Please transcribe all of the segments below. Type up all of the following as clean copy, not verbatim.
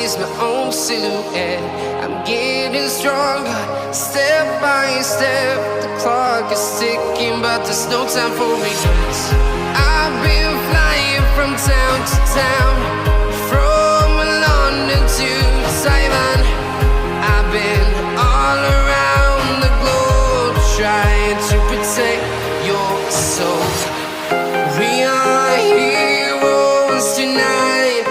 notice my own silhouette. I'm getting stronger, step by step. The clock is ticking, but there's no time for me. I've been flying from town to town, from London to Taiwan. I've been all around the globe trying to protect your soul. We are heroes tonight.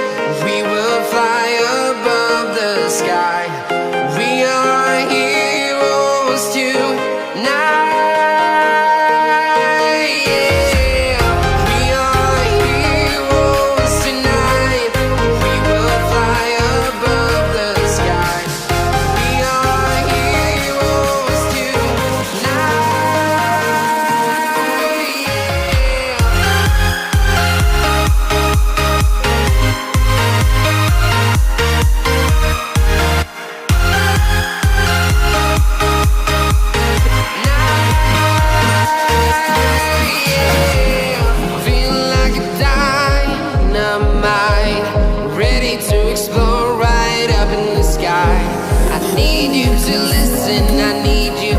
We will fly above the sky. We are heroes tonight. Yeah. We are heroes tonight. We will fly above the sky. We are heroes tonight. Feeling like a dynamite, ready to explode right up in the sky. I need you to listen, I need you